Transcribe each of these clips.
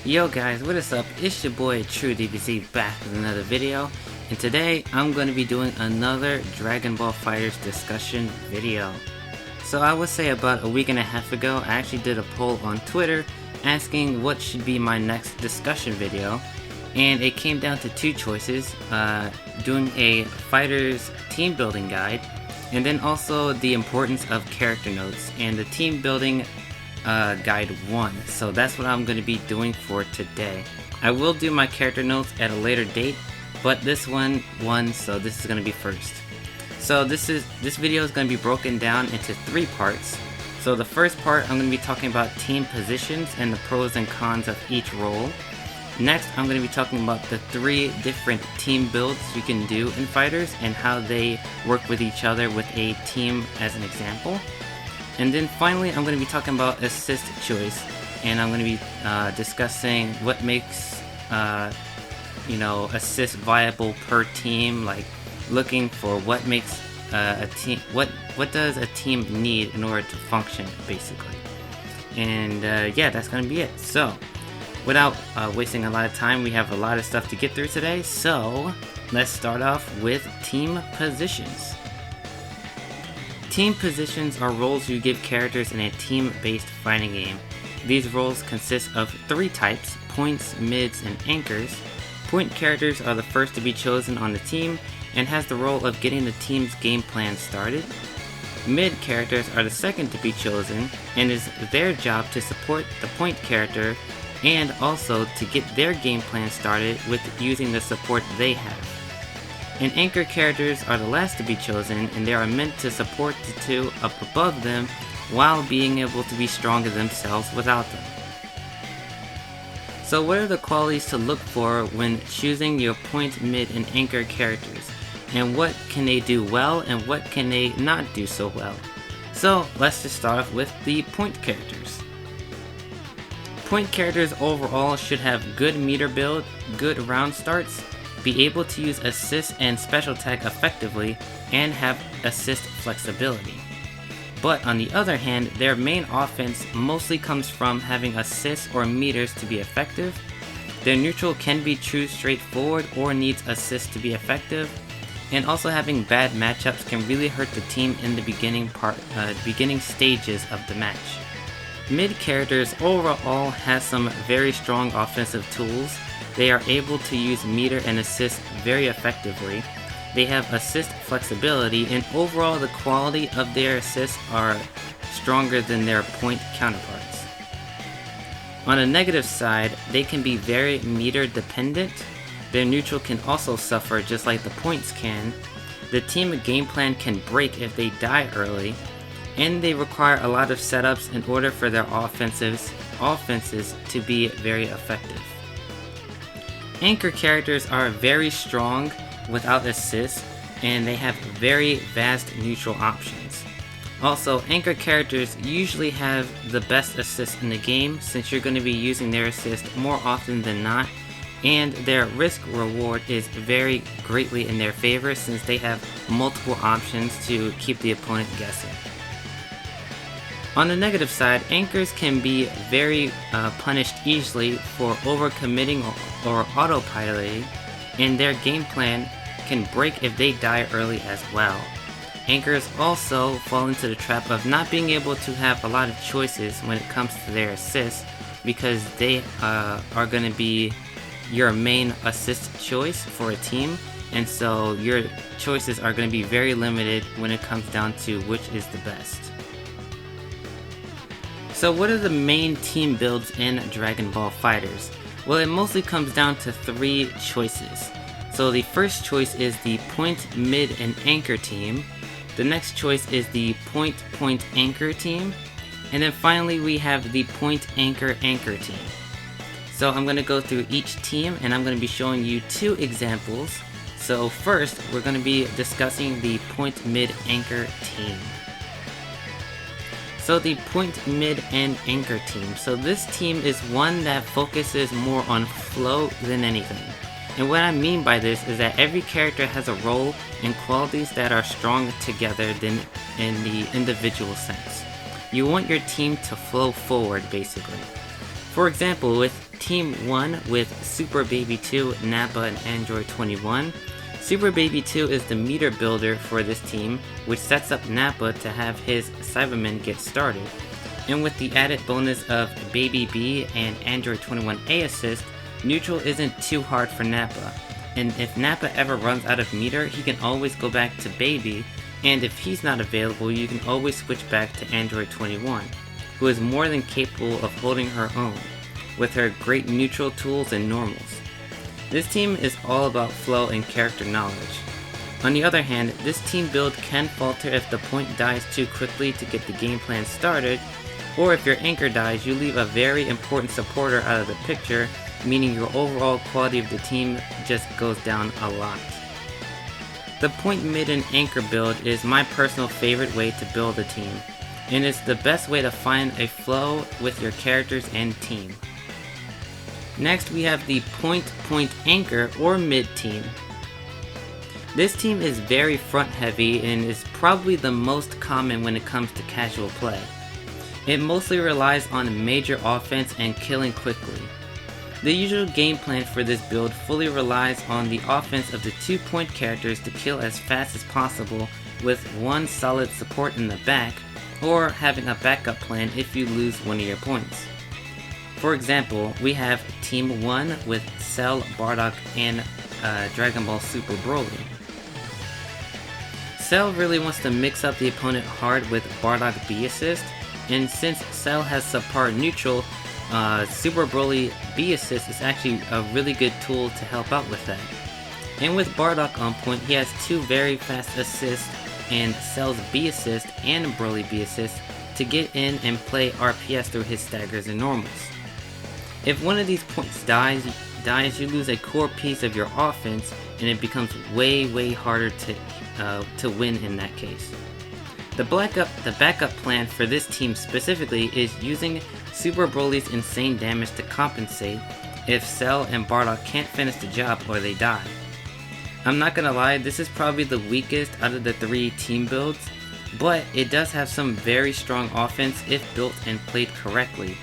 Yo guys, what is up? It's your boy TRUEDBZMaster back with another video, and today I'm going to be doing another Dragon Ball FighterZ discussion video. So I would say about a week and a half ago, I actually did a poll on Twitter asking what should be my next discussion video, and it came down to two choices, doing a FighterZ team building guide, and then also the importance of character notes, and the team building guide 1. So that's what I'm going to be doing for today. I will do my character notes at a later date, but this one won, so this is going to be first. So this video is going to be broken down into 3 parts. So the first part, I'm going to be talking about team positions and the pros and cons of each role. Next, I'm going to be talking about the 3 different team builds you can do in FighterZ and how they work with each other with a team as an example. And then finally, I'm going to be talking about assist choice, and I'm going to be discussing what makes, assist viable per team, like looking for what makes a team, what does a team need in order to function, basically. And yeah, that's going to be it. So, without wasting a lot of time, we have a lot of stuff to get through today, so let's start off with team positions. Team positions are roles you give characters in a team-based fighting game. These roles consist of 3 types: points, mids, and anchors. Point characters are the first to be chosen on the team and has the role of getting the team's game plan started. Mid characters are the second to be chosen and is their job to support the point character and also to get their game plan started with using the support they have. And anchor characters are the last to be chosen, and they are meant to support the 2 up above them while being able to be stronger themselves without them. So what are the qualities to look for when choosing your point, mid, and anchor characters? And what can they do well and what can they not do so well? So let's just start off with the point characters. Point characters overall should have good meter build, good round starts, be able to use assist and special tag effectively, and have assist flexibility. But on the other hand, their main offense mostly comes from having assists or meters to be effective. Their neutral can be true straightforward or needs assist to be effective, and also having bad matchups can really hurt the team in the beginning stages of the match. Mid characters overall has some very strong offensive tools. They are able to use meter and assist very effectively. They have assist flexibility, and overall the quality of their assists are stronger than their point counterparts. On a negative side, they can be very meter dependent. Their neutral can also suffer just like the points can. The team game plan can break if they die early, and they require a lot of setups in order for their offenses to be very effective. Anchor characters are very strong without assists, and they have very vast neutral options. Also, anchor characters usually have the best assist in the game since you're going to be using their assist more often than not, and their risk reward is very greatly in their favor since they have multiple options to keep the opponent guessing. On the negative side, anchors can be very punished easily for overcommitting or autopiloting, and their game plan can break if they die early as well. Anchors also fall into the trap of not being able to have a lot of choices when it comes to their assists because they are going to be your main assist choice for a team, and so your choices are going to be very limited when it comes down to which is the best. So what are the main team builds in Dragon Ball FighterZ? Well, it mostly comes down to 3 choices. So the first choice is the point, mid, and anchor team. The next choice is the point, anchor team. And then finally we have the point, anchor team. So I'm going to go through each team and I'm going to be showing you 2 examples. So first, we're going to be discussing the point, mid, anchor team. So the point, mid, and anchor team. So this team is one that focuses more on flow than anything. And what I mean by this is that every character has a role and qualities that are stronger together than in the individual sense. You want your team to flow forward, basically. For example, with Team 1 with Super Baby 2, Nappa, and Android 21, Super Baby 2 is the meter builder for this team, which sets up Nappa to have his Cybermen get started. And with the added bonus of Baby B and Android 21A assist, neutral isn't too hard for Nappa. And if Nappa ever runs out of meter, he can always go back to Baby, and if he's not available, you can always switch back to Android 21, who is more than capable of holding her own, with her great neutral tools and normals. This team is all about flow and character knowledge. On the other hand, this team build can falter if the point dies too quickly to get the game plan started, or if your anchor dies, you leave a very important supporter out of the picture, meaning your overall quality of the team just goes down a lot. The point mid and anchor build is my personal favorite way to build a team, and it's the best way to find a flow with your characters and team. Next, we have the point anchor or mid team. This team is very front heavy and is probably the most common when it comes to casual play. It mostly relies on major offense and killing quickly. The usual game plan for this build fully relies on the offense of the 2-point characters to kill as fast as possible with one solid support in the back, or having a backup plan if you lose one of your points. For example, we have Team 1 with Cell, Bardock, and Dragon Ball Super Broly. Cell really wants to mix up the opponent hard with Bardock B assist, and since Cell has subpar neutral, Super Broly B assist is actually a really good tool to help out with that. And with Bardock on point, he has 2 very fast assists and Cell's B assist and Broly B assist to get in and play RPS through his staggers and normals. If one of these points dies, you lose a core piece of your offense, and it becomes way harder to win in that case. The backup plan for this team specifically is using Super Broly's insane damage to compensate if Cell and Bardock can't finish the job or they die. I'm not gonna lie, this is probably the weakest out of the 3 team builds, but it does have some very strong offense if built and played correctly.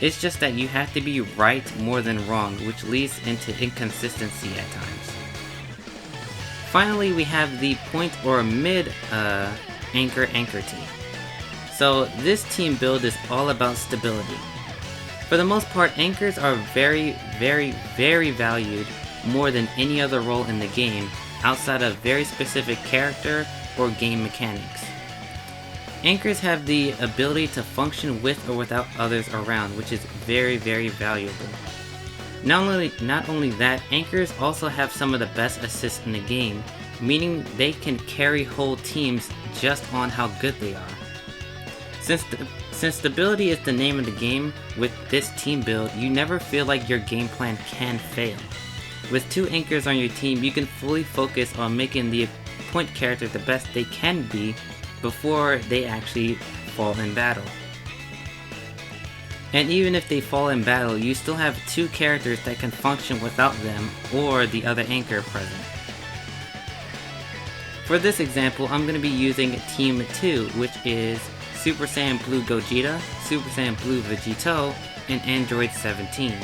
It's just that you have to be right more than wrong, which leads into inconsistency at times. Finally, we have the point or mid anchor team. So this team build is all about stability. For the most part, anchors are very valued more than any other role in the game outside of very specific character or game mechanics. Anchors have the ability to function with or without others around, which is very valuable. Not only that, anchors also have some of the best assists in the game, meaning they can carry whole teams just on how good they are. Since stability is the name of the game, with this team build, you never feel like your game plan can fail. With 2 anchors on your team, you can fully focus on making the point character the best they can be before they actually fall in battle. And even if they fall in battle, you still have 2 characters that can function without them or the other anchor present. For this example, I'm going to be using Team 2, which is Super Saiyan Blue Gogeta, Super Saiyan Blue Vegito, and Android 17.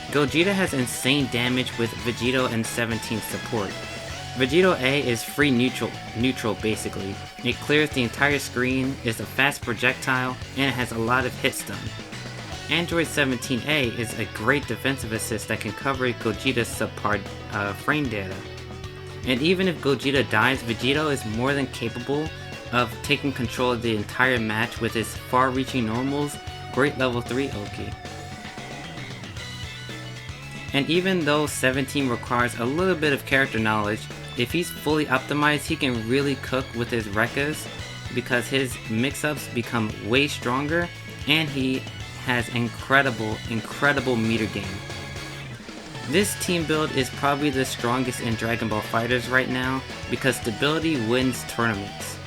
Gogeta has insane damage with Vegito and 17 support. Vegito A is free neutral basically. It clears the entire screen, is a fast projectile, and it has a lot of hit stun. Android 17A is a great defensive assist that can cover Gogeta's subpar frame data. And even if Gogeta dies, Vegito is more than capable of taking control of the entire match with his far-reaching normals, great level 3 Oki. And even though 17 requires a little bit of character knowledge, if he's fully optimized, he can really cook with his Rekkas because his mix-ups become way stronger and he has incredible meter gain. This team build is probably the strongest in Dragon Ball FighterZ right now because stability wins tournaments.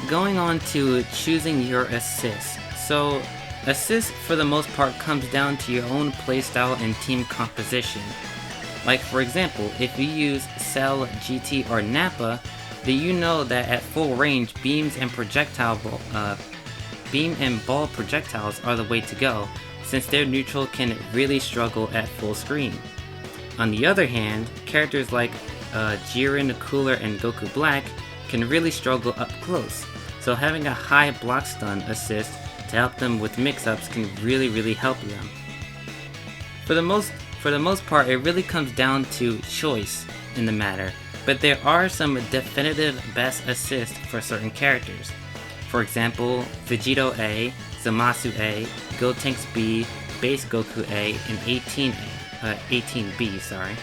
Going on to choosing your assists. So assists for the most part comes down to your own playstyle and team composition. Like for example, if you use Cell, GT, or Nappa, then you know that at full range, beams and projectile beam and ball projectiles are the way to go, since their neutral can really struggle at full screen. On the other hand, characters like Jiren, Cooler, and Goku Black can really struggle up close, so having a high block stun assist to help them with mix-ups can really help them. For the most part, it really comes down to choice in the matter, but there are some definitive best assists for certain characters. For example, Vegito A, Zamasu A, Gotenks B, Base Goku A, and 18B, sorry.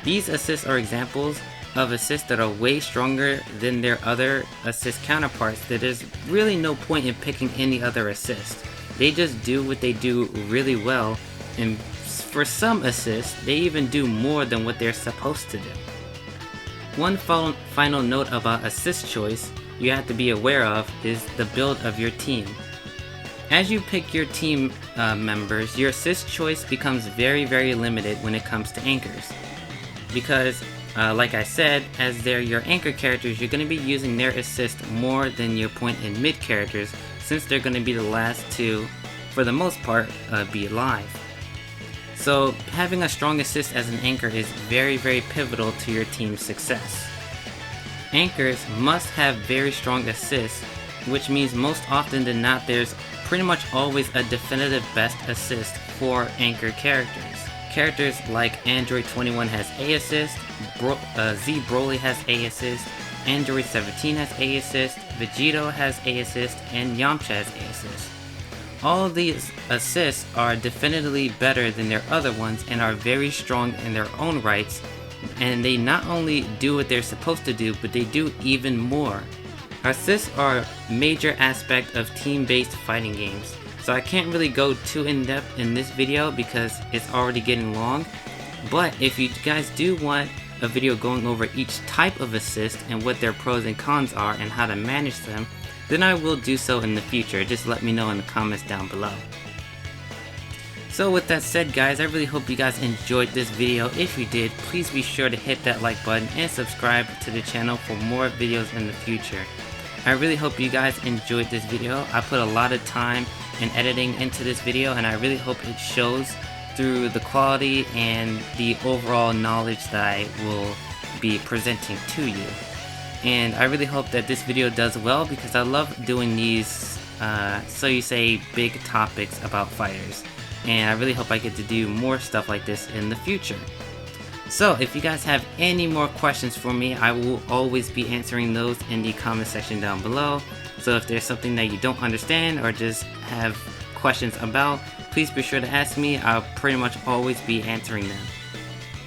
These assists are examples of assists that are way stronger than their other assist counterparts that there's really no point in picking any other assist. They just do what they do really well, and for some assists, they even do more than what they're supposed to do. One final note about assist choice you have to be aware of is the build of your team. As you pick your team members, your assist choice becomes very limited when it comes to anchors. Because, like I said, as they're your anchor characters, you're going to be using their assist more than your point and mid characters, since they're going to be the last to, for the most part, be alive. So having a strong assist as an anchor is very pivotal to your team's success. Anchors must have very strong assists, which means most often than not there's pretty much always a definitive best assist for anchor characters. Characters like Android 21 has A assist, Z Broly has A assist, Android 17 has A assist, Vegito has A assist, and Yamcha has A assist. All of these assists are definitively better than their other ones and are very strong in their own rights, and they not only do what they're supposed to do, but they do even more. Assists are a major aspect of team-based fighting games, so I can't really go too in-depth in this video because it's already getting long, but if you guys do want a video going over each type of assist and what their pros and cons are and how to manage them, then I will do so in the future. Just let me know in the comments down below. So with that said guys, I really hope you guys enjoyed this video. If you did, please be sure to hit that like button and subscribe to the channel for more videos in the future. I really hope you guys enjoyed this video. I put a lot of time and editing into this video, and I really hope it shows through the quality and the overall knowledge that I will be presenting to you. And I really hope that this video does well, because I love doing these, so you say, big topics about fighters. And I really hope I get to do more stuff like this in the future. So if you guys have any more questions for me, I will always be answering those in the comment section down below. So if there's something that you don't understand or just have questions about, please be sure to ask me. I'll pretty much always be answering them.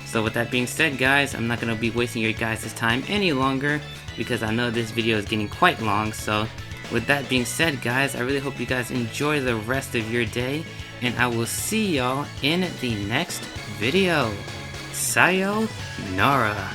So with that being said guys, I'm not going to be wasting your guys' time any longer, because I know this video is getting quite long. So with that being said guys, I really hope you guys enjoy the rest of your day, and I will see y'all in the next video. Sayonara.